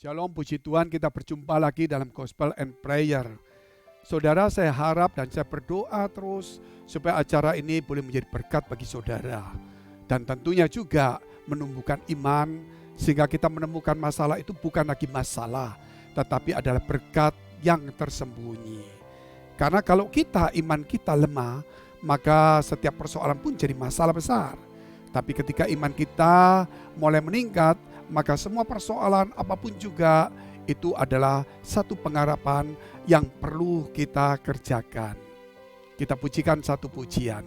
Shalom, puji Tuhan, kita berjumpa lagi dalam Gospel and Prayer. Saudara, saya harap dan saya berdoa terus supaya acara ini boleh menjadi berkat bagi saudara. Dan tentunya juga menumbuhkan iman sehingga kita menemukan masalah itu bukan lagi masalah, tetapi adalah berkat yang tersembunyi. Karena kalau iman kita lemah, maka setiap persoalan pun jadi masalah besar. Tapi ketika iman kita mulai meningkat, maka semua persoalan apapun juga itu adalah satu pengharapan yang perlu kita kerjakan. Kita pujikan satu pujian.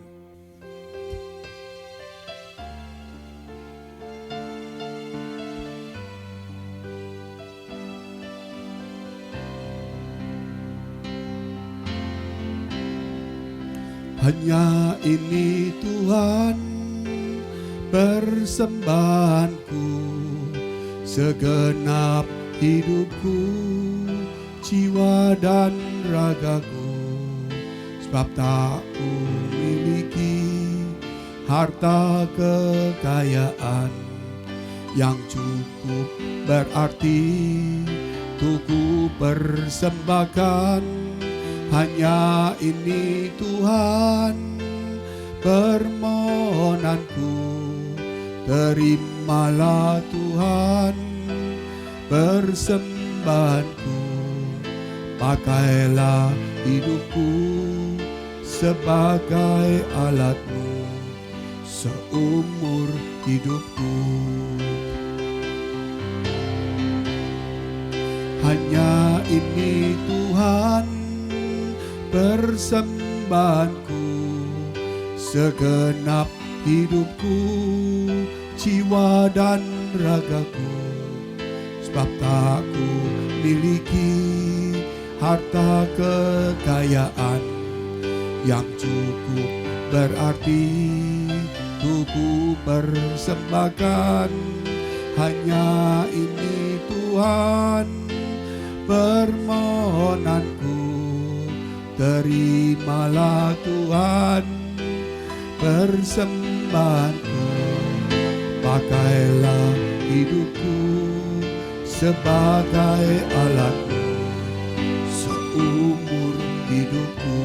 Hanya ini Tuhan persembahanku, segenap hidupku, jiwa dan ragaku. Sebab tak ku miliki harta kekayaan yang cukup berarti untuk ku persembahkan. Hanya ini Tuhan permohonanku, terimalah Tuhan persembahanku. Pakailah hidupku sebagai alat-Mu seumur hidupku. Hanya ini Tuhan persembahanku, segenap hidupku, jiwa dan ragaku. Sebab tak ku miliki harta kekayaan yang cukup berarti untuk ku persembahkan. Hanya ini Tuhan permohonanku, terimalah Tuhan persembahanku. Pakailah hidupku sebagai alat-Mu seumur hidupku.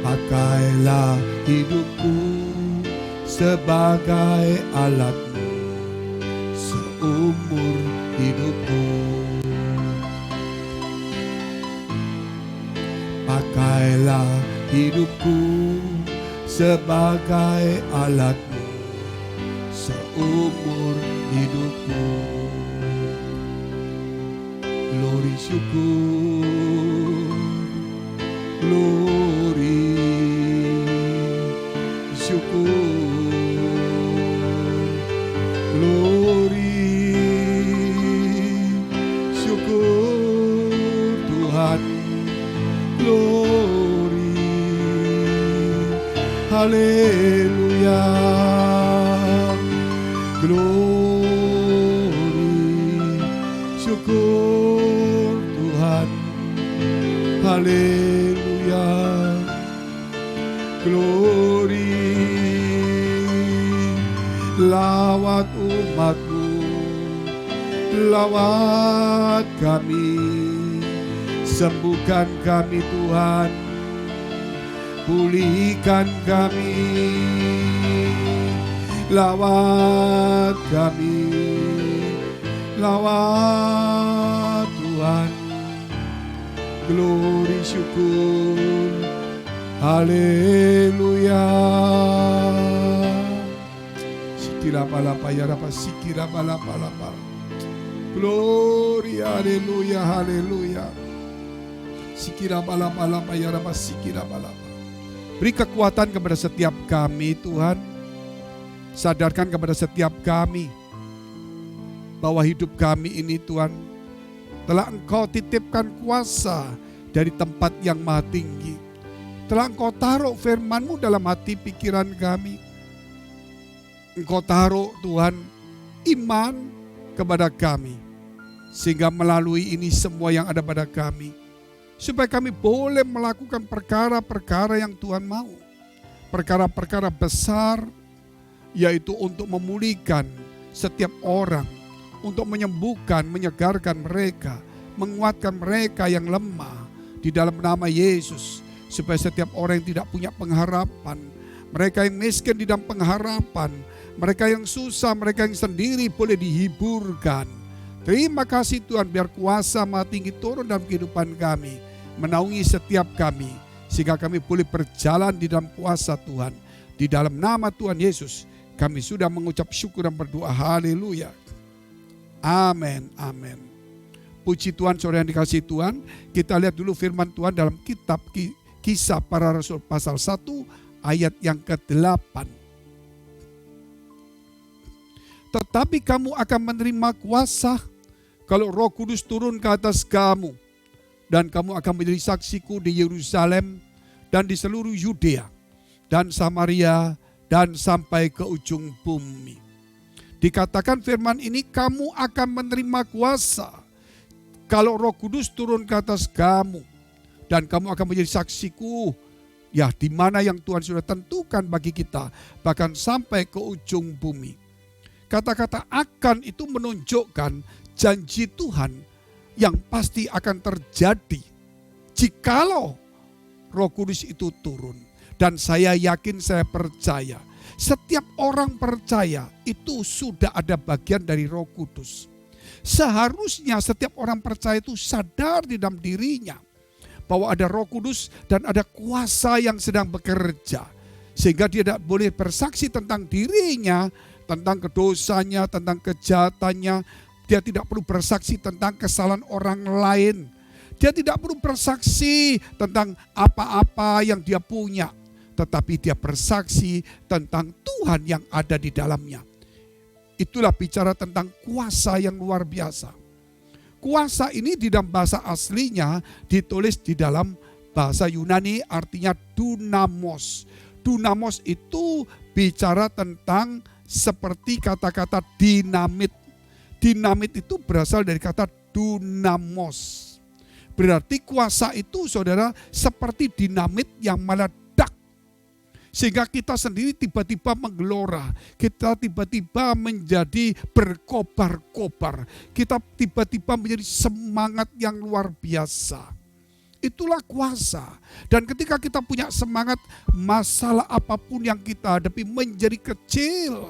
Pakailah hidupku sebagai alat-Mu seumur hidupku. Pakailah hidupku sebagai alat-Mu seumur hidupku. Glory, syukur, glory, syukur, glory, syukur Tuhan, glory, haleluya, glory, syukur Tuhan, haleluya, glory. Lawat umat-Mu, lawat kami, sembuhkan kami Tuhan, pulihkan kami, lawat kami, lawat Tuhan, glory, syukur, haleluya. Sikirapalapa yarapa, sikirapalapa, glory, haleluya, haleluya. Sikirapalapa yarapa, sikirapalapa. Beri kekuatan kepada setiap kami Tuhan. Sadarkan kepada setiap kami bahwa hidup kami ini Tuhan telah Engkau titipkan kuasa dari tempat yang maha tinggi. Telah Engkau taruh firman-Mu dalam hati pikiran kami. Engkau taruh Tuhan iman kepada kami, sehingga melalui ini semua yang ada pada kami, supaya kami boleh melakukan perkara-perkara yang Tuhan mau. Perkara-perkara besar, yaitu untuk memulihkan setiap orang, untuk menyembuhkan, menyegarkan mereka, menguatkan mereka yang lemah di dalam nama Yesus. Supaya setiap orang yang tidak punya pengharapan, mereka yang miskin di dalam pengharapan, mereka yang susah, mereka yang sendiri boleh dihiburkan. Terima kasih Tuhan, biar kuasa Maha Tinggi turun dalam kehidupan kami, menaungi setiap kami, sehingga kami boleh berjalan di dalam kuasa Tuhan. Di dalam nama Tuhan Yesus kami sudah mengucap syukur dan berdoa. Haleluya. Amin, amin. Puji Tuhan, saudara yang dikasihi Tuhan. Kita lihat dulu firman Tuhan dalam kitab Kisah Para Rasul pasal 1 ayat yang ke-8. Tetapi kamu akan menerima kuasa kalau Roh Kudus turun ke atas kamu, dan kamu akan menjadi saksiku di Yerusalem dan di seluruh Yudea dan Samaria dan sampai ke ujung bumi. Dikatakan firman ini, kamu akan menerima kuasa kalau Roh Kudus turun ke atas kamu, dan kamu akan menjadi saksiku, ya, di mana yang Tuhan sudah tentukan bagi kita, bahkan sampai ke ujung bumi. Kata-kata akan itu menunjukkan janji Tuhan yang pasti akan terjadi jikalau Roh Kudus itu turun. Dan saya yakin, saya percaya, setiap orang percaya itu sudah ada bagian dari Roh Kudus. Seharusnya setiap orang percaya itu sadar di dalam dirinya bahwa ada Roh Kudus dan ada kuasa yang sedang bekerja, sehingga dia tidak boleh bersaksi tentang dirinya, tentang kedosanya, tentang kejahatannya. Dia tidak perlu bersaksi tentang kesalahan orang lain. Dia tidak perlu bersaksi tentang apa-apa yang dia punya, tetapi dia bersaksi tentang Tuhan yang ada di dalamnya. Itulah bicara tentang kuasa yang luar biasa. Kuasa ini di dalam bahasa aslinya ditulis di dalam bahasa Yunani, artinya dunamos. Dunamos itu bicara tentang seperti kata-kata dinamit. Dinamit itu berasal dari kata dunamos. Berarti kuasa itu, saudara, seperti dinamit yang meledak. Sehingga kita sendiri tiba-tiba menggelora. Kita tiba-tiba menjadi berkobar-kobar. Kita tiba-tiba menjadi semangat yang luar biasa. Itulah kuasa. Dan ketika kita punya semangat, masalah apapun yang kita hadapi menjadi kecil.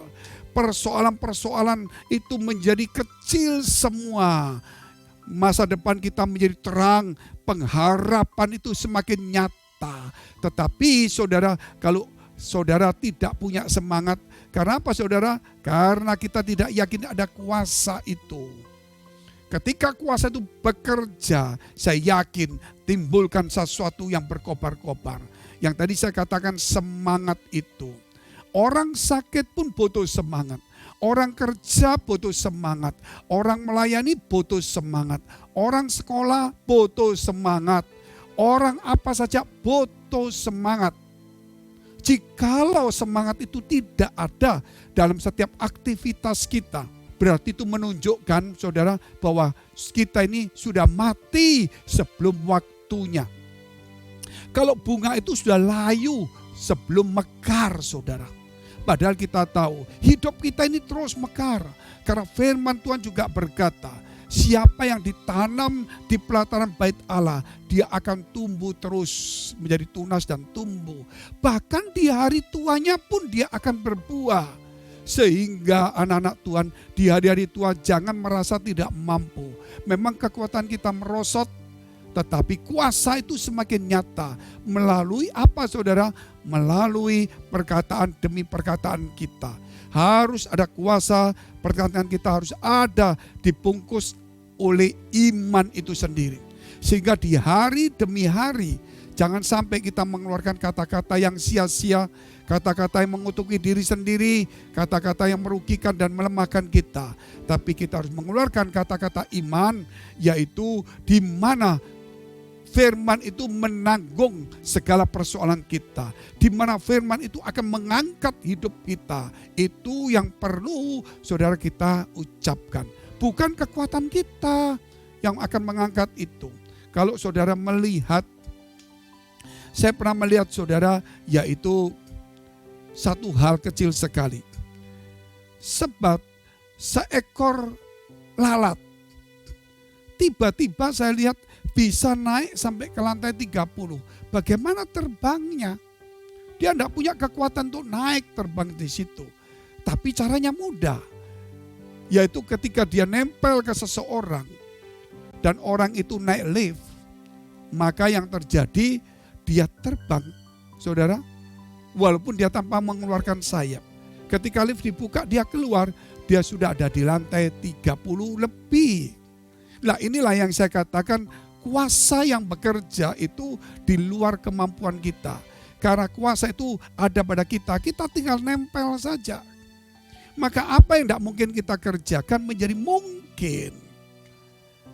Persoalan-persoalan itu menjadi kecil semua. Masa depan kita menjadi terang, pengharapan itu semakin nyata. Tetapi saudara, kalau saudara tidak punya semangat, karena apa saudara? Karena kita tidak yakin ada kuasa itu. Ketika kuasa itu bekerja, saya yakin timbulkan sesuatu yang berkobar-kobar. Yang tadi saya katakan semangat itu. Orang sakit pun butuh semangat. Orang kerja butuh semangat. Orang melayani butuh semangat. Orang sekolah butuh semangat. Orang apa saja butuh semangat. Jikalau semangat itu tidak ada dalam setiap aktivitas kita, berarti itu menunjukkan, saudara, bahwa kita ini sudah mati sebelum waktunya. Kalau bunga itu sudah layu sebelum mekar, saudara. Padahal kita tahu hidup kita ini terus mekar. Karena firman Tuhan juga berkata, siapa yang ditanam di pelataran bait Allah, dia akan tumbuh terus menjadi tunas dan tumbuh. Bahkan di hari tuanya pun dia akan berbuah. Sehingga anak-anak Tuhan di hari-hari tua jangan merasa tidak mampu. Memang kekuatan kita merosot, tetapi kuasa itu semakin nyata. Melalui apa saudara? Melalui perkataan demi perkataan kita. Harus ada kuasa, perkataan kita harus ada dibungkus oleh iman itu sendiri. Sehingga di hari demi hari, jangan sampai kita mengeluarkan kata-kata yang sia-sia, kata-kata yang mengutuki diri sendiri, kata-kata yang merugikan dan melemahkan kita. Tapi kita harus mengeluarkan kata-kata iman, yaitu di mana firman itu menanggung segala persoalan kita. Di mana firman itu akan mengangkat hidup kita. Itu yang perlu saudara kita ucapkan. Bukan kekuatan kita yang akan mengangkat itu. Kalau saudara melihat, saya pernah melihat saudara, yaitu satu hal kecil sekali. Sebab seekor lalat. Tiba-tiba saya lihat bisa naik sampai ke lantai 30. Bagaimana terbangnya? Dia tidak punya kekuatan untuk naik terbang di situ. Tapi caranya mudah. Yaitu ketika dia nempel ke seseorang dan orang itu naik lift, maka yang terjadi dia terbang, saudara, walaupun dia tanpa mengeluarkan sayap. Ketika lift dibuka dia keluar, dia sudah ada di lantai 30 lebih. Nah, inilah yang saya katakan, kuasa yang bekerja itu di luar kemampuan kita. Karena kuasa itu ada pada kita, kita tinggal nempel saja. Maka apa yang tidak mungkin kita kerjakan menjadi mungkin.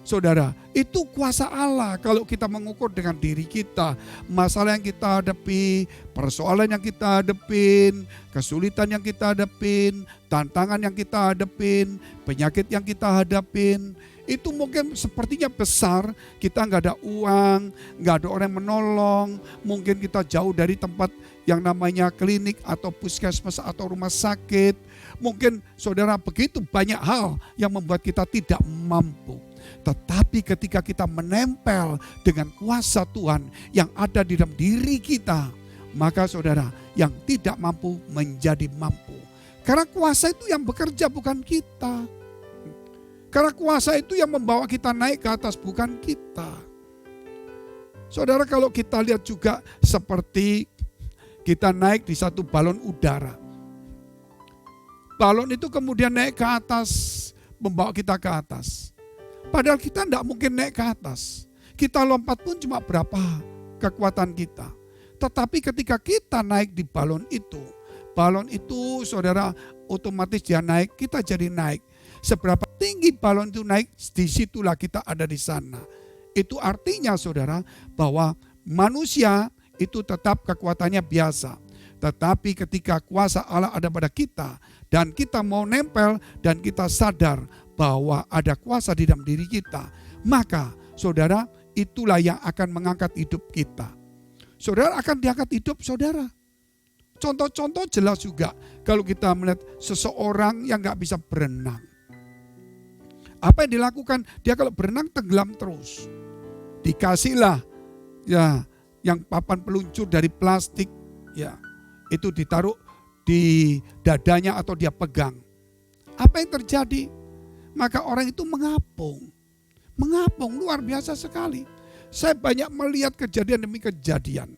Saudara, itu kuasa Allah kalau kita mengukur dengan diri kita. Masalah yang kita hadapi, persoalan yang kita hadapin, kesulitan yang kita hadapin, tantangan yang kita hadapin, penyakit yang kita hadapin. Itu mungkin sepertinya besar, kita nggak ada uang, nggak ada orang yang menolong. Mungkin kita jauh dari tempat yang namanya klinik atau puskesmas atau rumah sakit. Mungkin saudara begitu banyak hal yang membuat kita tidak mampu. Tetapi ketika kita menempel dengan kuasa Tuhan yang ada di dalam diri kita, maka saudara, yang tidak mampu menjadi mampu. Karena kuasa itu yang bekerja, bukan kita. Karena kuasa itu yang membawa kita naik ke atas, bukan kita. Saudara, kalau kita lihat juga seperti kita naik di satu balon udara. Balon itu kemudian naik ke atas, membawa kita ke atas. Padahal kita tidak mungkin naik ke atas. Kita lompat pun cuma berapa kekuatan kita. Tetapi ketika kita naik di balon itu saudara otomatis dia naik, kita jadi naik. Seberapa tinggi balon itu naik, disitulah kita ada di sana. Itu artinya saudara bahwa manusia itu tetap kekuatannya biasa. Tetapi ketika kuasa Allah ada pada kita dan kita mau nempel dan kita sadar bahwa ada kuasa di dalam diri kita, maka saudara itulah yang akan mengangkat hidup kita. Saudara akan diangkat hidup saudara. Contoh-contoh jelas juga kalau kita melihat seseorang yang gak bisa berenang. Apa yang dilakukan? Dia kalau berenang tenggelam terus. Dikasihlah ya yang papan peluncur dari plastik, ya itu ditaruh di dadanya atau dia pegang. Apa yang terjadi? Maka orang itu mengapung luar biasa sekali. Saya banyak melihat kejadian demi kejadian.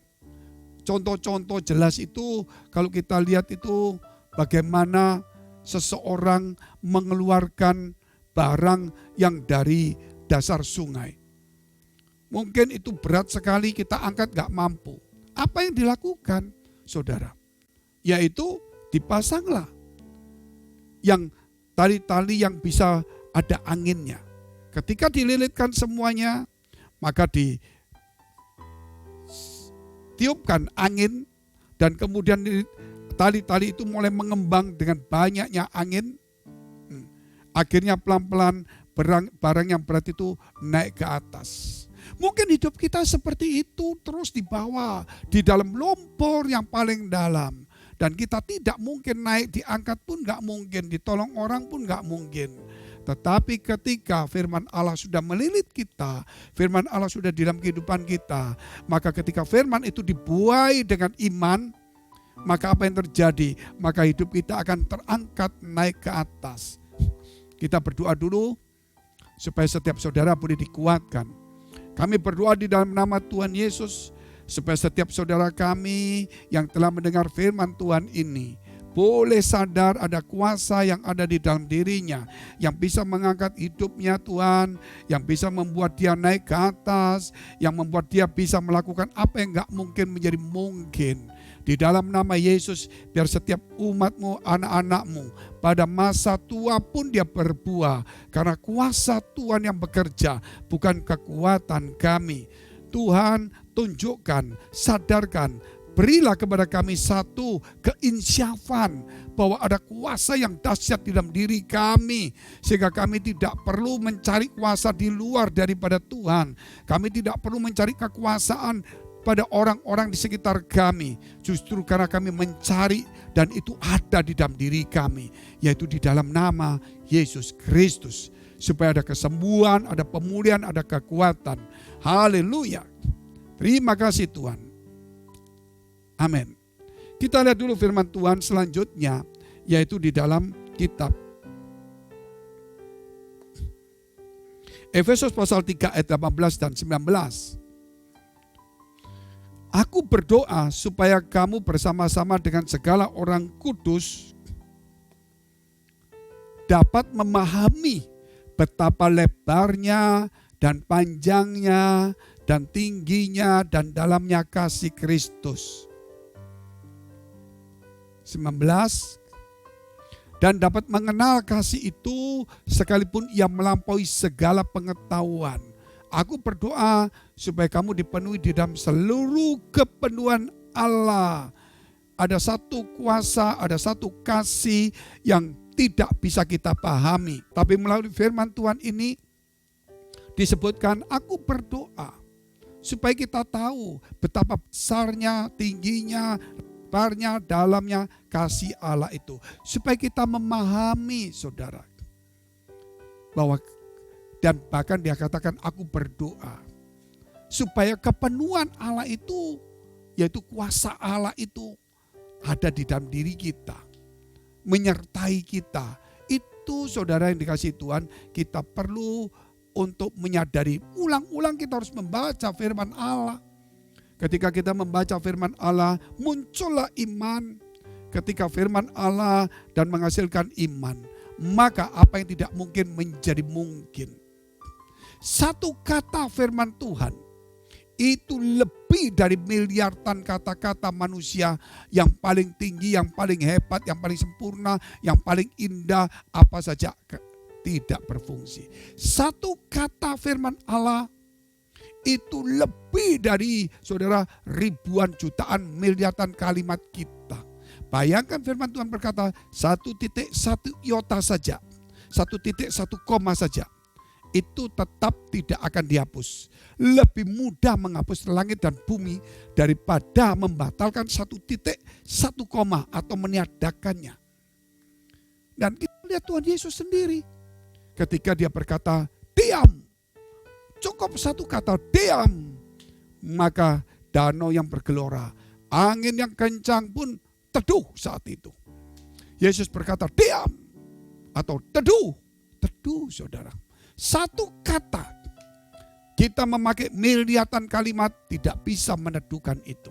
Contoh-contoh jelas itu kalau kita lihat itu bagaimana seseorang mengeluarkan barang yang dari dasar sungai. Mungkin itu berat sekali kita angkat gak mampu. Apa yang dilakukan saudara? Yaitu dipasanglah yang tali-tali yang bisa ada anginnya. Ketika dililitkan semuanya, maka ditiupkan angin dan kemudian tali-tali itu mulai mengembang dengan banyaknya angin. Akhirnya pelan-pelan barang yang berat itu naik ke atas. Mungkin hidup kita seperti itu, terus dibawa di dalam lumpur yang paling dalam. Dan kita tidak mungkin naik, diangkat pun gak mungkin, ditolong orang pun gak mungkin. Tetapi ketika firman Allah sudah melilit kita, firman Allah sudah di dalam kehidupan kita, maka ketika firman itu dibuai dengan iman, maka apa yang terjadi? Maka hidup kita akan terangkat naik ke atas. Kita berdoa dulu supaya setiap saudara boleh dikuatkan. Kami berdoa di dalam nama Tuhan Yesus, supaya setiap saudara kami yang telah mendengar firman Tuhan ini boleh sadar ada kuasa yang ada di dalam dirinya yang bisa mengangkat hidupnya Tuhan, yang bisa membuat dia naik ke atas, yang membuat dia bisa melakukan apa yang gak mungkin menjadi mungkin. Di dalam nama Yesus, biar setiap umatmu, anak-anakmu pada masa tua pun dia berbuah, karena kuasa Tuhan yang bekerja, bukan kekuatan kami. Tuhan, tunjukkan, sadarkan, berilah kepada kami satu keinsyafan bahwa ada kuasa yang dahsyat di dalam diri kami, sehingga kami tidak perlu mencari kuasa di luar daripada Tuhan. Kami tidak perlu mencari kekuasaan kepada orang-orang di sekitar kami. Justru karena kami mencari dan itu ada di dalam diri kami, yaitu di dalam nama Yesus Kristus. Supaya ada kesembuhan, ada pemulihan, ada kekuatan. Haleluya. Terima kasih Tuhan. Amin. Kita lihat dulu firman Tuhan selanjutnya, yaitu di dalam kitab Efesus pasal 3 ayat 18 dan 19. Aku berdoa supaya kamu bersama-sama dengan segala orang kudus dapat memahami betapa lebarnya dan panjangnya dan tingginya dan dalamnya kasih Kristus. 19. Dan dapat mengenal kasih itu sekalipun ia melampaui segala pengetahuan. Aku berdoa supaya kamu dipenuhi di dalam seluruh kepenuhan Allah. Ada satu kuasa, ada satu kasih yang tidak bisa kita pahami. Tapi melalui firman Tuhan ini disebutkan, aku berdoa supaya kita tahu betapa besarnya, tingginya, lebarnya, dalamnya kasih Allah itu. Supaya kita memahami saudara. Bahwa dan bahkan dia katakan aku berdoa. Supaya kepenuhan Allah itu, yaitu kuasa Allah itu ada di dalam diri kita. Menyertai kita. Itu saudara yang dikasihi Tuhan, kita perlu untuk menyadari. Ulang-ulang kita harus membaca firman Allah. Ketika kita membaca firman Allah, muncullah iman. Ketika firman Allah dan menghasilkan iman, maka apa yang tidak mungkin menjadi mungkin. Satu kata firman Tuhan, itu lebih dari miliaran kata-kata manusia yang paling tinggi, yang paling hebat, yang paling sempurna, yang paling indah, apa saja tidak berfungsi. Satu kata firman Allah, itu lebih dari saudara ribuan jutaan miliaran kalimat kita. Bayangkan firman Tuhan berkata 1.1 iota saja, 1.1 koma saja, itu tetap tidak akan dihapus. Lebih mudah menghapus langit dan bumi daripada membatalkan 1.1 koma atau meniadakannya. Dan kita lihat Tuhan Yesus sendiri ketika dia berkata diam. Cukup satu kata diam, maka danau yang bergelora, angin yang kencang pun teduh saat itu. Yesus berkata diam atau teduh, teduh saudara. Satu kata, kita memakai miliaran kalimat tidak bisa meneduhkan itu.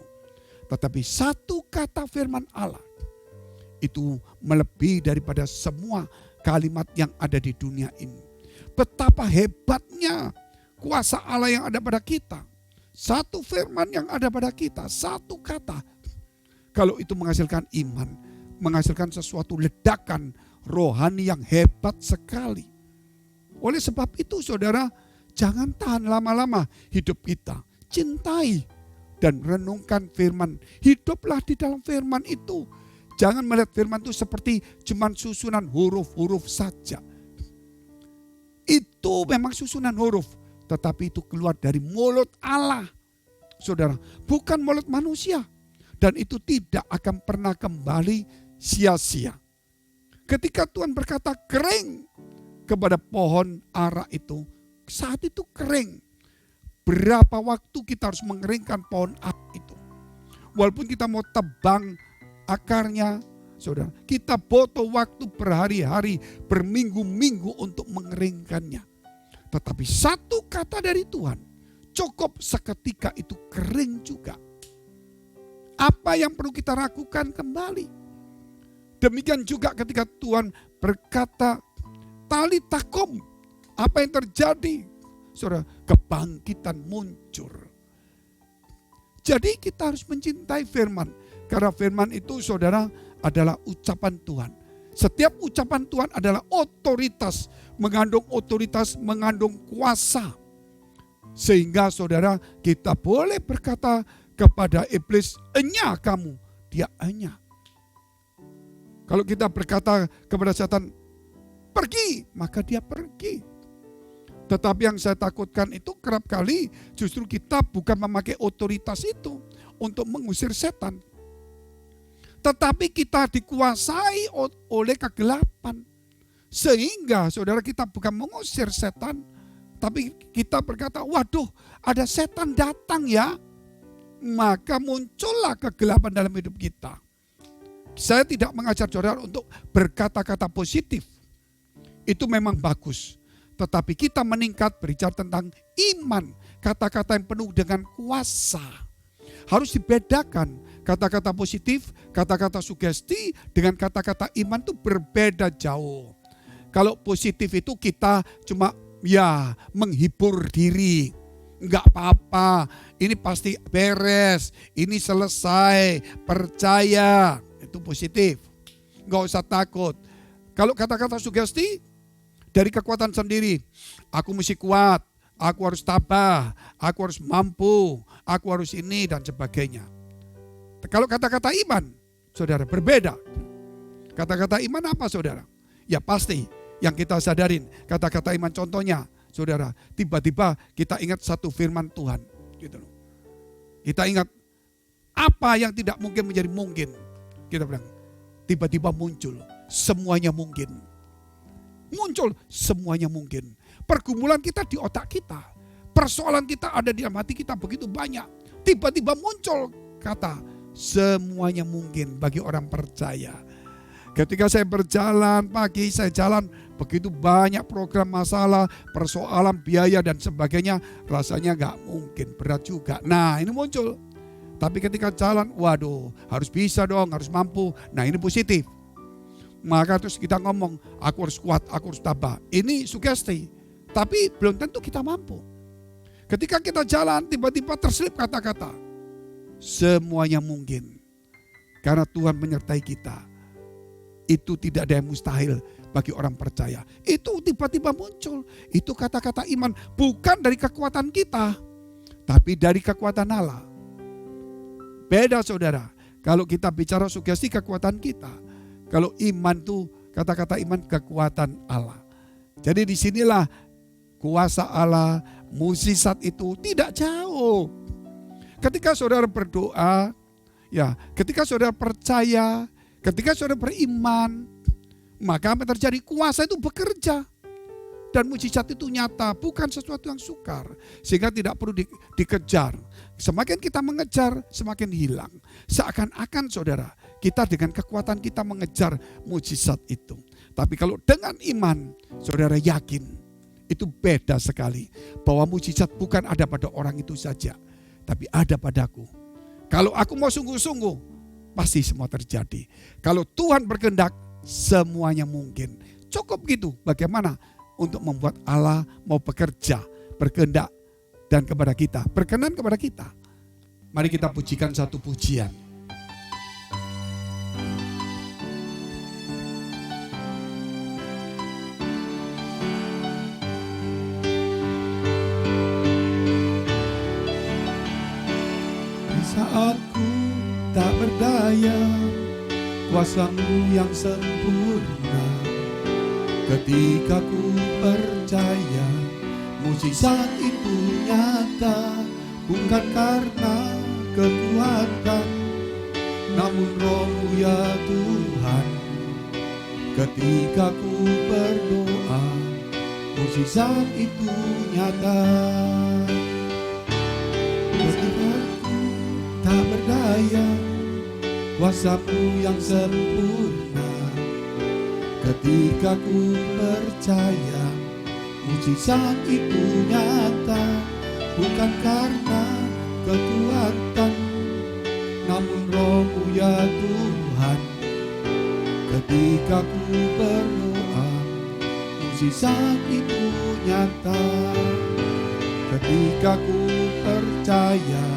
Tetapi satu kata firman Allah itu melebihi daripada semua kalimat yang ada di dunia ini. Betapa hebatnya kuasa Allah yang ada pada kita. Satu firman yang ada pada kita. Satu kata. Kalau itu menghasilkan iman. Menghasilkan sesuatu ledakan rohani yang hebat sekali. Oleh sebab itu saudara, jangan tahan lama-lama hidup kita. Cintai dan renungkan firman. Hiduplah di dalam firman itu. Jangan melihat firman itu seperti cuman susunan huruf-huruf saja. Itu memang susunan huruf. Tetapi itu keluar dari mulut Allah. Saudara, bukan mulut manusia. Dan itu tidak akan pernah kembali sia-sia. Ketika Tuhan berkata kering kepada pohon ara itu, saat itu kering. Berapa waktu kita harus mengeringkan pohon ara itu? Walaupun kita mau tebang akarnya, saudara, kita butuh waktu berhari-hari, berminggu-minggu untuk mengeringkannya. Tetapi satu kata dari Tuhan cukup seketika itu kering juga. Apa yang perlu kita lakukan kembali? Demikian juga ketika Tuhan berkata Talita kum, apa yang terjadi? Saudara, kebangkitan muncul. Jadi kita harus mencintai firman. Karena firman itu saudara adalah ucapan Tuhan. Setiap ucapan Tuhan adalah otoritas, mengandung otoritas, mengandung kuasa. Sehingga saudara kita boleh berkata kepada iblis, enya kamu, dia enya. Kalau kita berkata kepada setan, pergi, maka dia pergi. Tetapi yang saya takutkan itu kerap kali justru kita bukan memakai otoritas itu untuk mengusir setan. Tetapi kita dikuasai oleh kegelapan. Sehingga saudara kita bukan mengusir setan, tapi kita berkata, waduh ada setan datang ya. Maka muncullah kegelapan dalam hidup kita. Saya tidak mengajar saudara untuk berkata-kata positif. Itu memang bagus. Tetapi kita meningkat berbicara tentang iman. Kata-kata yang penuh dengan kuasa. Harus dibedakan. Kata-kata positif, kata-kata sugesti dengan kata-kata iman itu berbeda jauh. Kalau positif itu kita cuma menghibur diri. Enggak apa-apa, ini pasti beres, ini selesai, percaya. Itu positif. Enggak usah takut. Kalau kata-kata sugesti dari kekuatan sendiri. Aku mesti kuat, aku harus tabah, aku harus mampu, aku harus ini dan sebagainya. Kalau kata-kata iman, saudara, berbeda. Kata-kata iman apa, saudara? Ya pasti yang kita sadarin, kata-kata iman contohnya, saudara, tiba-tiba kita ingat satu firman Tuhan. Gitu loh. Kita ingat apa yang tidak mungkin menjadi mungkin. Kita bilang, tiba-tiba muncul, semuanya mungkin. Muncul, semuanya mungkin. Pergumulan kita di otak kita. Persoalan kita ada di dalam hati kita begitu banyak. Tiba-tiba muncul kata, semuanya mungkin bagi orang percaya. Ketika saya berjalan pagi, saya jalan begitu banyak program masalah, persoalan biaya dan sebagainya. Rasanya gak mungkin, berat juga. Nah ini muncul. Tapi ketika jalan, waduh harus bisa dong, harus mampu. Nah ini positif. Maka terus kita ngomong, aku harus kuat, aku harus tabah. Ini sugesti. Tapi belum tentu kita mampu. Ketika kita jalan, tiba-tiba terselip kata-kata, semuanya mungkin. Karena Tuhan menyertai kita. Itu tidak ada yang mustahil bagi orang percaya. Itu tiba-tiba muncul. Itu kata-kata iman. Bukan dari kekuatan kita, tapi dari kekuatan Allah. Beda saudara. Kalau kita bicara sugesti kekuatan kita. Kalau iman tuh kata-kata iman kekuatan Allah. Jadi disinilah kuasa Allah, mukjizat itu tidak jauh. Ketika saudara berdoa, ketika saudara percaya, ketika saudara beriman, maka apa terjadi? Kuasa itu bekerja. Dan mukjizat itu nyata, bukan sesuatu yang sukar. Sehingga tidak perlu dikejar. Semakin kita mengejar, semakin hilang. Seakan-akan saudara, kita dengan kekuatan kita mengejar mukjizat itu. Tapi kalau dengan iman, saudara yakin, itu beda sekali. Bahwa mukjizat bukan ada pada orang itu saja, tapi ada padaku. Kalau aku mau sungguh-sungguh, pasti semua terjadi. Kalau Tuhan berkehendak, semuanya mungkin. Cukup gitu. Bagaimana untuk membuat Allah mau bekerja, berkehendak dan kepada kita, berkenan kepada kita. Mari kita pujikan satu pujian. Di saat ku tak berdaya, kuasa-Mu yang sempurna. Ketika ku percaya, mukjizat itu nyata. Bukan karena kekuatan, namun Roh-Mu ya Tuhan. Ketika ku berdoa, mukjizat itu nyata. Ketika ku tak berdaya, kuasa-Mu yang sempurna. Ketika ku percaya, mukjizat itu nyata. Bukan karena kekuatan, namun Roh-Mu ya Tuhan. Ketika ku berdoa, mukjizat itu nyata. Ketika ku percaya,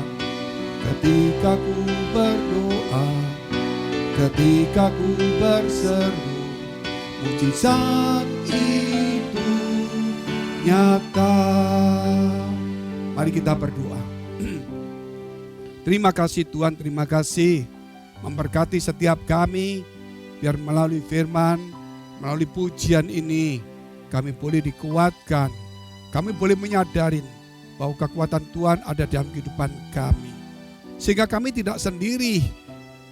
ketika ku berdoa, ketika ku berseru, mukjizat itu nyata. Mari kita berdoa. Terima kasih Tuhan, terima kasih memberkati setiap kami. Biar melalui firman, melalui pujian ini kami boleh dikuatkan. kami boleh menyadari bahwa kekuatan Tuhan ada dalam kehidupan kami. Sehingga kami tidak sendiri,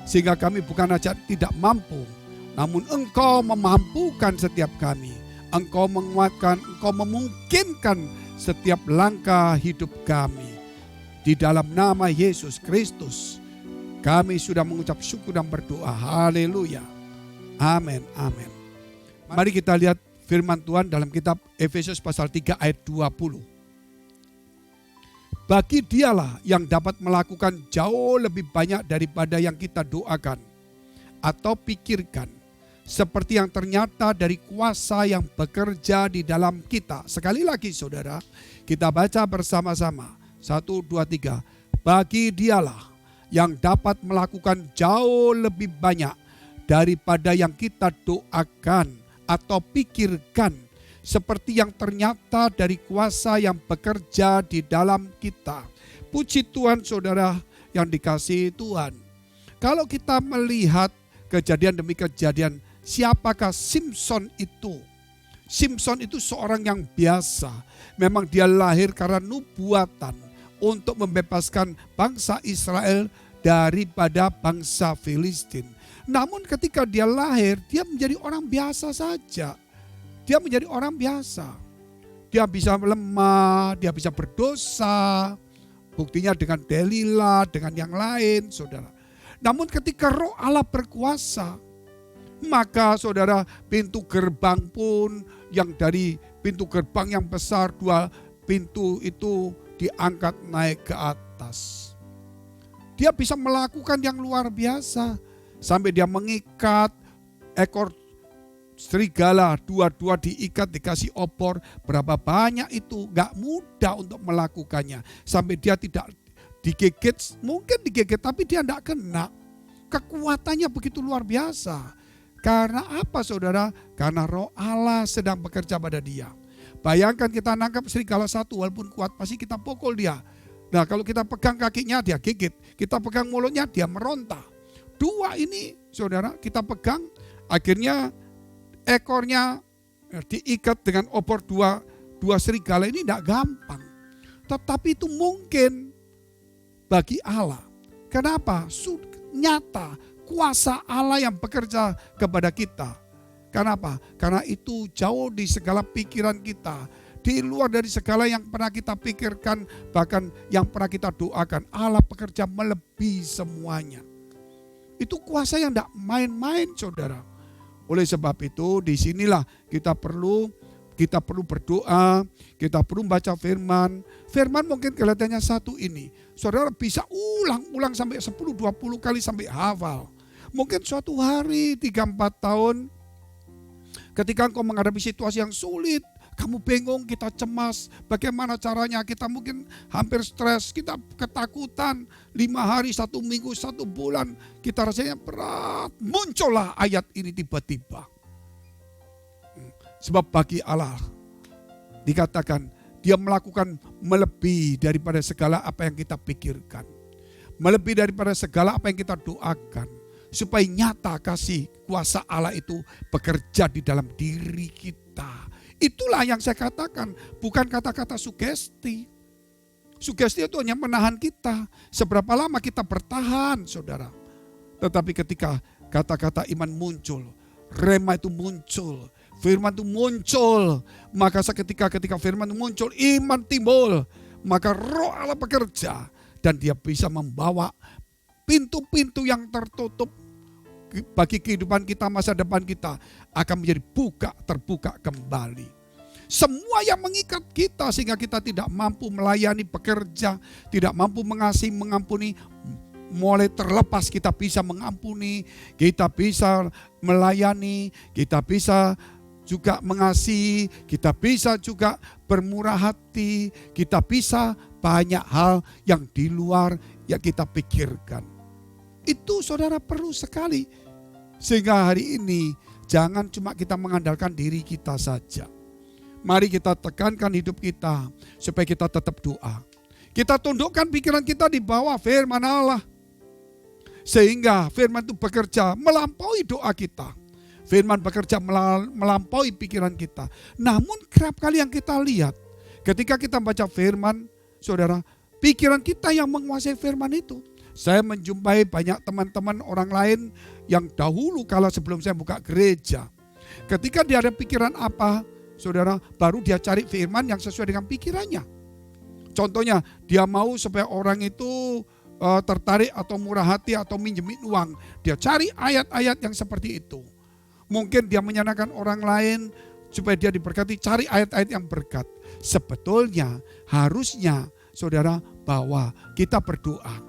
sehingga kami bukan saja tidak mampu, namun Engkau memampukan setiap kami. Engkau menguatkan, Engkau memungkinkan setiap langkah hidup kami. Di dalam nama Yesus Kristus, kami sudah mengucap syukur dan berdoa. Haleluya. Amin, amin. Mari kita lihat firman Tuhan dalam kitab Efesus pasal 3 ayat 20. Bagi Dialah yang dapat melakukan jauh lebih banyak daripada yang kita doakan atau pikirkan, seperti yang ternyata dari kuasa yang bekerja di dalam kita. Sekali lagi saudara, kita baca bersama-sama. 1, 2, 3. Bagi Dialah yang dapat melakukan jauh lebih banyak daripada yang kita doakan atau pikirkan, seperti yang ternyata dari kuasa yang bekerja di dalam kita. Puji Tuhan saudara yang dikasihi Tuhan. Kalau kita melihat kejadian demi kejadian, siapakah Simson itu? Simson itu seorang yang biasa. Memang dia lahir karena nubuatan untuk membebaskan bangsa Israel daripada bangsa Filistin. Namun ketika dia lahir, dia menjadi orang biasa saja. Dia menjadi orang biasa. Dia bisa lemah, dia bisa berdosa. Buktinya dengan Delila, dengan yang lain, saudara. Namun ketika Roh Allah berkuasa, maka saudara, pintu gerbang pun yang dari pintu gerbang yang besar, 2 pintu itu diangkat naik ke atas. Dia bisa melakukan yang luar biasa. Sampai dia mengikat ekor serigala, 2 diikat, dikasih obor. Berapa banyak itu, gak mudah untuk melakukannya. Sampai dia tidak digigit, mungkin digigit tapi dia tidak kena. Kekuatannya begitu luar biasa. Karena apa saudara? Karena Roh Allah sedang bekerja pada dia. Bayangkan kita nangkap serigala satu, walaupun kuat pasti kita pukul dia. Nah kalau kita pegang kakinya dia gigit, kita pegang mulutnya dia meronta. 2 ini saudara kita pegang, akhirnya ekornya diikat dengan obor 2 serigala ini tidak gampang. Tetapi itu mungkin bagi Allah. Kenapa? Nyata kuasa Allah yang bekerja kepada kita. Kenapa? Karena itu jauh di segala pikiran kita. Di luar dari segala yang pernah kita pikirkan, bahkan yang pernah kita doakan. Allah bekerja melebihi semuanya. Itu kuasa yang tidak main-main saudara. Oleh sebab itu disinilah kita perlu berdoa, kita perlu baca firman. Firman mungkin kelihatannya satu ini. Saudara bisa ulang-ulang sampai 10-20 kali sampai hafal. Mungkin suatu hari 3-4 tahun ketika engkau menghadapi situasi yang sulit, kamu bingung, kita cemas, bagaimana caranya, kita mungkin hampir stres, kita ketakutan, 5 hari, 1 minggu, 1 bulan, kita rasanya berat. Muncullah ayat ini tiba-tiba. Sebab bagi Allah dikatakan dia melakukan melebihi daripada segala apa yang kita pikirkan. Melebihi daripada segala apa yang kita doakan. Supaya nyata kasih kuasa Allah itu bekerja di dalam diri kita. Itulah yang saya katakan, bukan kata-kata sugesti. Sugesti itu hanya menahan kita. Seberapa lama kita bertahan, saudara. Tetapi ketika kata-kata iman muncul, rema itu muncul, firman itu muncul, maka ketika firman itu muncul, iman timbul, maka Roh Allah bekerja dan dia bisa membawa pintu-pintu yang tertutup bagi kehidupan kita, masa depan kita akan menjadi terbuka kembali. Semua yang mengikat kita sehingga kita tidak mampu melayani, bekerja, tidak mampu mengasihi, mengampuni, mulai terlepas. Kita bisa mengampuni, kita bisa melayani, kita bisa juga mengasihi, kita bisa juga bermurah hati, kita bisa banyak hal yang di luar yang kita pikirkan. Itu saudara perlu sekali. Sehingga hari ini jangan cuma kita mengandalkan diri kita saja. Mari kita tekankan hidup kita supaya kita tetap doa. Kita tundukkan pikiran kita di bawah firman Allah. Sehingga firman itu bekerja melampaui doa kita. Firman bekerja melampaui pikiran kita. Namun kerap kali yang kita lihat, Ketika kita baca firman, saudara, pikiran kita yang menguasai firman itu. Saya menjumpai banyak teman-teman orang lain yang dahulu kala sebelum saya buka gereja. Ketika dia ada pikiran apa, saudara, baru dia cari firman yang sesuai dengan pikirannya. Contohnya, dia mau supaya orang itu tertarik atau murah hati atau minjemin uang. Dia cari ayat-ayat yang seperti itu. Mungkin dia menyenangkan orang lain supaya dia diberkati, cari ayat-ayat yang berkat. Sebetulnya harusnya saudara bahwa kita berdoa.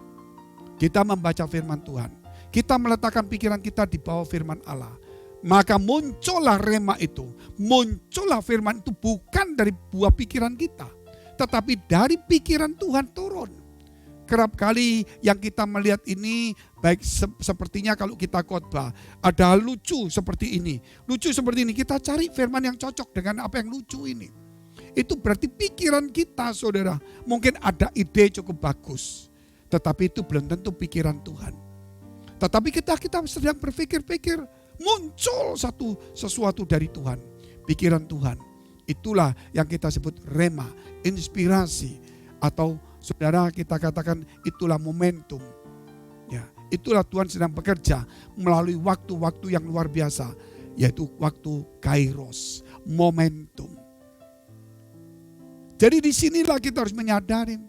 Kita membaca firman Tuhan. Kita meletakkan pikiran kita di bawah firman Allah. Maka muncullah rema itu. Muncullah firman itu bukan dari buah pikiran kita. Tetapi dari pikiran Tuhan turun. Kerap kali yang kita melihat ini baik sepertinya kalau kita khotbah. Ada lucu seperti ini. Lucu seperti ini. Kita cari firman yang cocok dengan apa yang lucu ini. Itu berarti pikiran kita saudara. Mungkin ada ide cukup bagus. Tetapi itu belum tentu pikiran Tuhan. Tetapi kita sedang berpikir-pikir, muncul sesuatu dari Tuhan. Pikiran Tuhan. Itulah yang kita sebut rema, inspirasi. Atau saudara kita katakan itulah momentum. Ya, itulah Tuhan sedang bekerja melalui waktu-waktu yang luar biasa. Yaitu waktu kairos, momentum. Jadi disinilah kita harus menyadari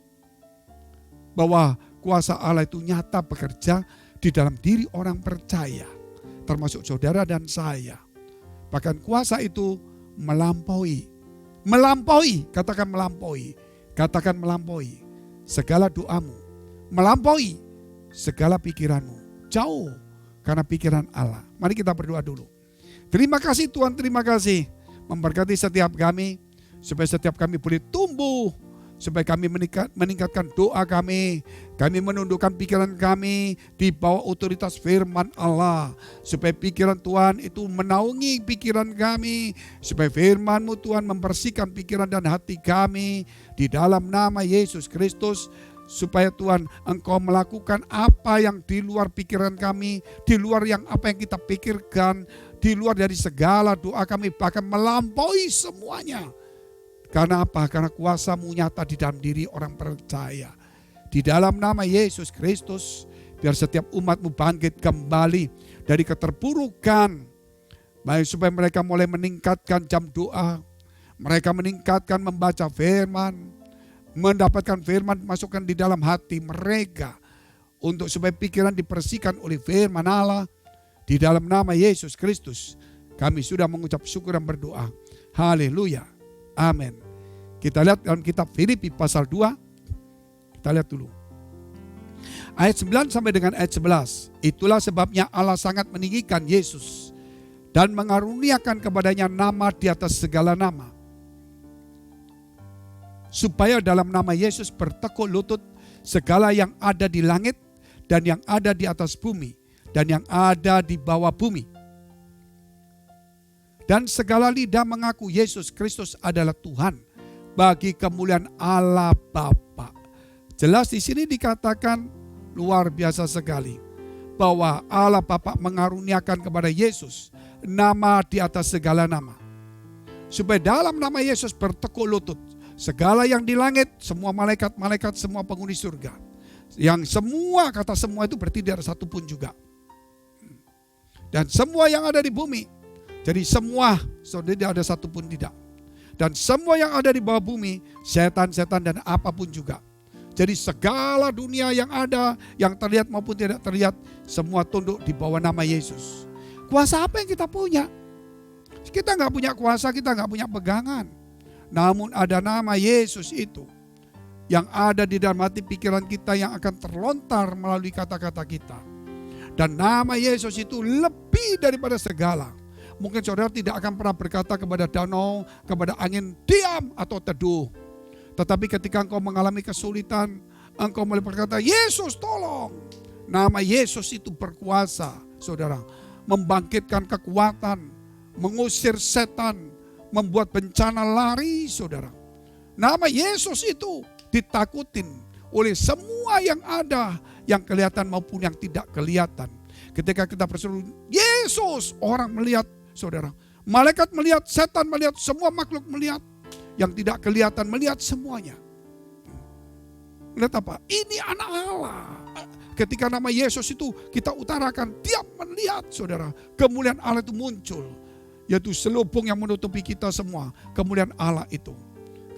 bahwa kuasa Allah itu nyata bekerja di dalam diri orang percaya. Termasuk saudara dan saya. Bahkan kuasa itu melampaui. Melampaui, katakan melampaui. Katakan melampaui segala doamu. Melampaui segala pikiranmu. Jauh karena pikiran Allah. Mari kita berdoa dulu. Terima kasih Tuhan, terima kasih. Memberkati setiap kami. Supaya setiap kami boleh tumbuh. Supaya kami meningkatkan doa kami. Kami menundukkan pikiran kami di bawah otoritas firman Allah. Supaya pikiran Tuhan itu menaungi pikiran kami. Supaya firman-Mu Tuhan membersihkan pikiran dan hati kami. Di dalam nama Yesus Kristus. Supaya Tuhan Engkau melakukan apa yang di luar pikiran kami. Di luar yang apa yang kita pikirkan. Di luar dari segala doa kami. Bahkan melampaui semuanya. Karena apa? Karena kuasa-Mu nyata di dalam diri orang percaya. Di dalam nama Yesus Kristus, biar setiap umat-Mu bangkit kembali dari keterpurukan. Baik supaya mereka mulai meningkatkan jam doa. Mereka meningkatkan membaca firman. Mendapatkan firman masukkan di dalam hati mereka. Untuk supaya pikiran dibersihkan oleh firman Allah. Di dalam nama Yesus Kristus, kami sudah mengucap syukur dan berdoa. Haleluya. Amin. Kita lihat dalam kitab Filipi pasal 2. Kita lihat dulu. Ayat 9 sampai dengan ayat 11. Itulah sebabnya Allah sangat meninggikan Yesus. Dan mengaruniakan kepadanya nama di atas segala nama. Supaya dalam nama Yesus bertekuk lutut segala yang ada di langit. Dan yang ada di atas bumi. Dan yang ada di bawah bumi. Dan segala lidah mengaku Yesus Kristus adalah Tuhan bagi kemuliaan Allah Bapa. Jelas di sini dikatakan luar biasa sekali bahwa Allah Bapa mengaruniakan kepada Yesus nama di atas segala nama. Supaya dalam nama Yesus bertekuk lutut segala yang di langit, semua malaikat-malaikat, semua penghuni surga. Yang semua, kata semua itu berarti tidak ada satupun juga. Dan semua yang ada di bumi. Jadi semua, saudara, tidak ada satupun tidak. Dan semua yang ada di bawah bumi, setan-setan dan apapun juga. Jadi segala dunia yang ada, yang terlihat maupun tidak terlihat, semua tunduk di bawah nama Yesus. Kuasa apa yang kita punya? Kita nggak punya kuasa, kita nggak punya pegangan. Namun ada nama Yesus itu, yang ada di dalam hati pikiran kita yang akan terlontar melalui kata-kata kita. Dan nama Yesus itu lebih daripada segala. Mungkin saudara tidak akan pernah berkata kepada danau, kepada angin, diam atau teduh. Tetapi ketika engkau mengalami kesulitan, engkau mulai berkata, Yesus tolong. Nama Yesus itu berkuasa, saudara. Membangkitkan kekuatan, mengusir setan, membuat bencana lari, saudara. Nama Yesus itu ditakutin oleh semua yang ada, yang kelihatan maupun yang tidak kelihatan. Ketika kita berseru, Yesus, orang melihat, saudara, malaikat melihat, setan melihat, semua makhluk melihat. yang tidak kelihatan melihat semuanya. Lihat apa? Ini anak Allah. Ketika nama Yesus itu kita utarakan, dia melihat saudara, kemuliaan Allah itu muncul. Yaitu selubung yang menutupi kita semua, kemuliaan Allah itu.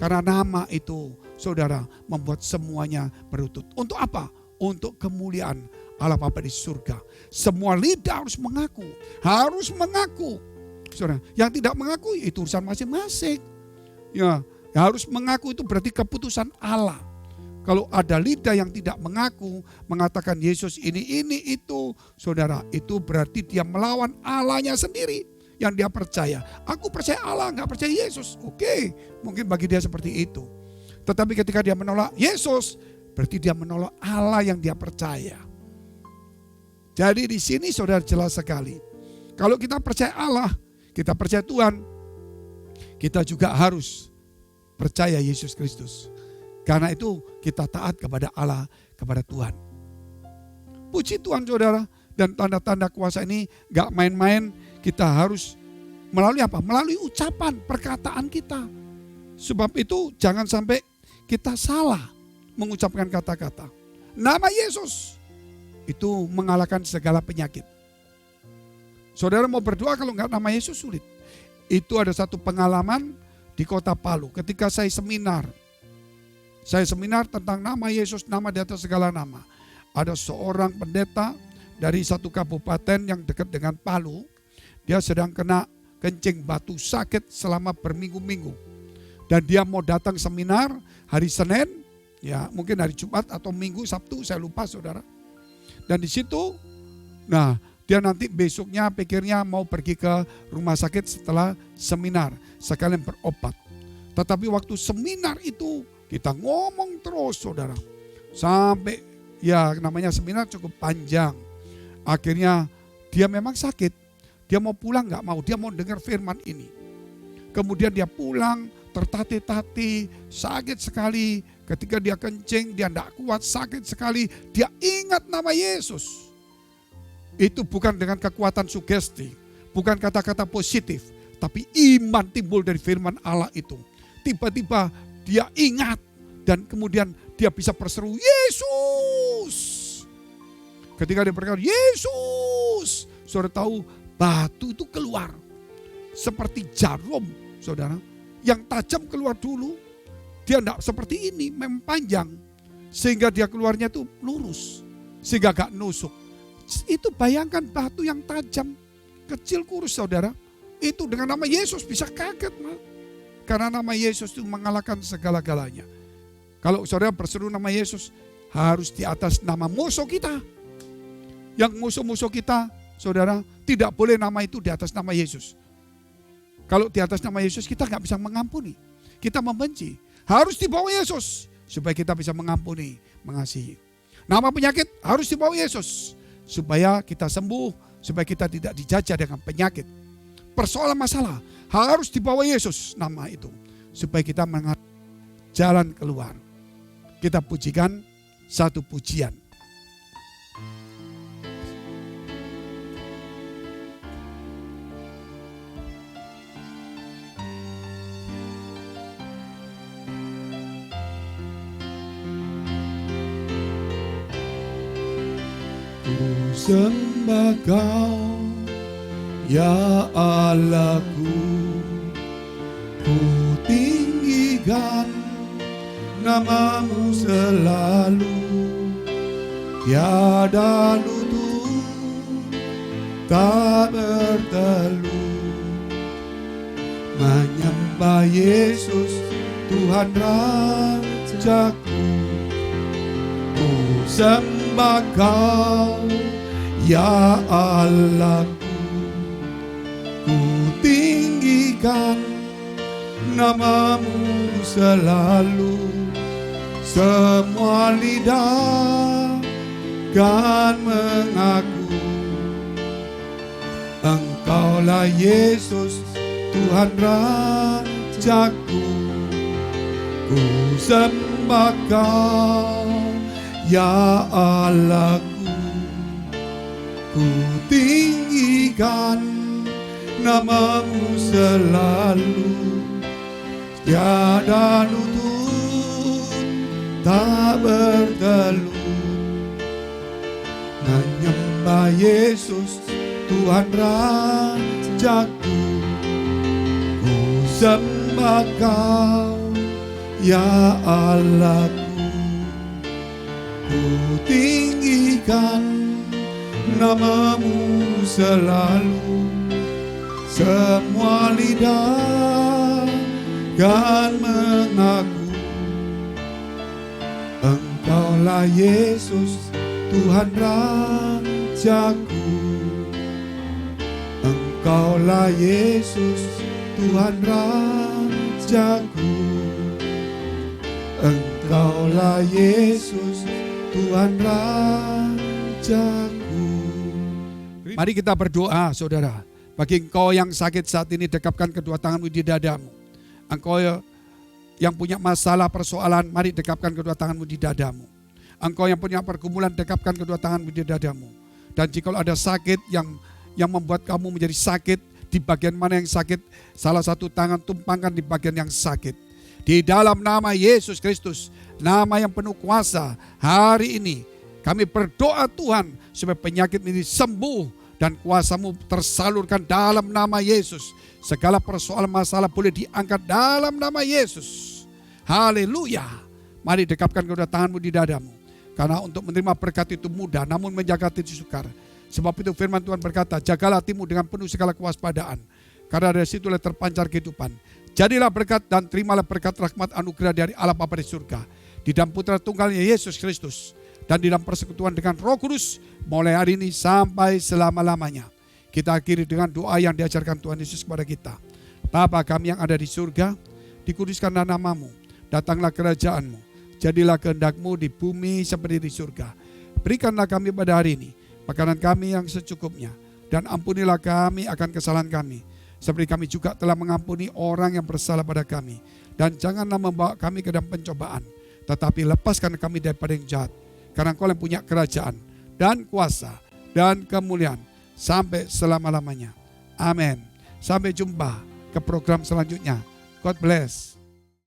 Karena nama itu saudara membuat semuanya berlutut. Untuk apa? Untuk kemuliaan Allah Bapa di surga. Semua lidah harus mengaku. Harus mengaku. Saudara, yang tidak mengaku itu urusan masing-masing. Ya, harus mengaku itu berarti keputusan Allah. Kalau ada lidah yang tidak mengaku, mengatakan Yesus ini itu, saudara, itu berarti dia melawan Allahnya sendiri yang dia percaya. Aku percaya Allah, nggak percaya Yesus. Oke, mungkin bagi dia seperti itu. Tetapi ketika dia menolak Yesus, berarti dia menolak Allah yang dia percaya. Jadi di sini saudara jelas sekali. Kalau kita percaya Allah, kita percaya Tuhan, kita juga harus percaya Yesus Kristus. Karena itu kita taat kepada Allah, kepada Tuhan. Puji Tuhan saudara, dan tanda-tanda kuasa ini gak main-main, kita harus melalui apa? Melalui ucapan, perkataan kita. Sebab itu jangan sampai kita salah mengucapkan kata-kata. Nama Yesus itu mengalahkan segala penyakit. Saudara mau berdoa kalau gak nama Yesus sulit. Itu ada satu pengalaman di kota Palu ketika saya seminar. Saya seminar tentang nama Yesus, nama di atas segala nama. Ada seorang pendeta dari satu kabupaten yang dekat dengan Palu. Dia sedang kena kencing batu, sakit selama berminggu-minggu. Dan dia mau datang seminar hari Senin, ya mungkin hari Jumat atau Minggu, Sabtu, saya lupa saudara. Dan di situ, nah dia nanti besoknya pikirnya mau pergi ke rumah sakit setelah seminar, sekalian berobat. Tetapi waktu seminar itu, kita ngomong terus saudara. Sampai ya namanya seminar cukup panjang. Akhirnya dia memang sakit. Dia mau pulang gak mau. Dia mau dengar firman ini. Kemudian dia pulang tertatih-tatih. Sakit sekali. Ketika dia kencing dia gak kuat. Sakit sekali. Dia ingat nama Yesus. Itu bukan dengan kekuatan sugesti. Bukan kata-kata positif. Tapi iman timbul dari firman Allah itu. Tiba-tiba dia ingat dan kemudian dia bisa berseru Yesus. Ketika dia berkata Yesus, saudara tahu batu itu keluar seperti jarum, saudara, yang tajam keluar dulu. Dia tidak seperti ini, memang panjang, sehingga dia keluarnya itu lurus, sehingga gak nusuk. Itu bayangkan batu yang tajam, kecil kurus saudara, itu dengan nama Yesus bisa kaget mal. Karena nama Yesus itu mengalahkan segala-galanya. Kalau saudara berseru nama Yesus, harus di atas nama musuh kita. Yang musuh-musuh kita, saudara, tidak boleh nama itu di atas nama Yesus. Kalau di atas nama Yesus kita gak bisa mengampuni. Kita membenci. Harus di bawah Yesus, supaya kita bisa mengampuni, mengasihi. Nama penyakit harus di bawah Yesus, supaya kita sembuh, supaya kita tidak dijajah dengan penyakit. Persoalan masalah harus dibawa Yesus nama itu. Supaya kita mengenal jalan keluar. Kita pujikan satu pujian. Ku sembah Kau ya Allahku, ku tinggikan namamu selalu, tiada lutut tak bertelut, menyembah Yesus Tuhan Rajaku. Ku sembah Kau ya Allahku, ku tinggikan namamu selalu, semua lidah kan mengaku Engkaulah Yesus Tuhan Rajaku. Ku sembah Kau ya Allahku, ku tinggikan namamu selalu, tiada lutut tak bertelut, menyembah Yesus Tuhan Rajaku. Ku sembah Kau ya Allahku, ku tinggikan nama-Mu selalu. Semua lidah kan mengaku, Engkaulah Yesus Tuhan Rajaku. Engkaulah Yesus Tuhan Rajaku. Engkaulah Yesus Tuhan Rajaku. Mari kita berdoa, saudara. Bagi engkau yang sakit saat ini, dekapkan kedua tanganmu di dadamu. Engkau yang punya masalah, persoalan, mari dekapkan kedua tanganmu di dadamu. Engkau yang punya pergumulan, dekapkan kedua tanganmu di dadamu. Dan jika ada sakit yang membuat kamu menjadi sakit, di bagian mana yang sakit, salah satu tangan tumpangkan di bagian yang sakit. Di dalam nama Yesus Kristus, nama yang penuh kuasa, hari ini kami berdoa Tuhan supaya penyakit ini sembuh dan kuasa-Mu tersalurkan dalam nama Yesus. Segala persoalan masalah boleh diangkat dalam nama Yesus. Haleluya. Mari dekapkan kedua tanganmu di dadamu. Karena untuk menerima berkat itu mudah, namun menjaga hati itu sukar. Sebab itu firman Tuhan berkata, jagalah hatimu dengan penuh segala kewaspadaan. Karena dari situlah terpancar kehidupan. Jadilah berkat dan terimalah berkat rahmat anugerah dari Allah Bapa di surga. Di dalam putra tunggalnya Yesus Kristus. Dan di dalam persekutuan dengan Roh Kudus mulai hari ini sampai selama-lamanya. Kita akhiri dengan doa yang diajarkan Tuhan Yesus kepada kita. Bapa kami yang ada di surga, dikuduskanlah nama-Mu, datanglah kerajaan-Mu, jadilah kehendak-Mu di bumi seperti di surga. Berikanlah kami pada hari ini makanan kami yang secukupnya, dan ampunilah kami akan kesalahan kami, seperti kami juga telah mengampuni orang yang bersalah pada kami. Dan janganlah membawa kami ke dalam pencobaan, tetapi lepaskan kami daripada yang jahat. Karena Engkau yang punya kerajaan dan kuasa dan kemuliaan sampai selama-lamanya. Amin. Sampai jumpa ke program selanjutnya. God bless.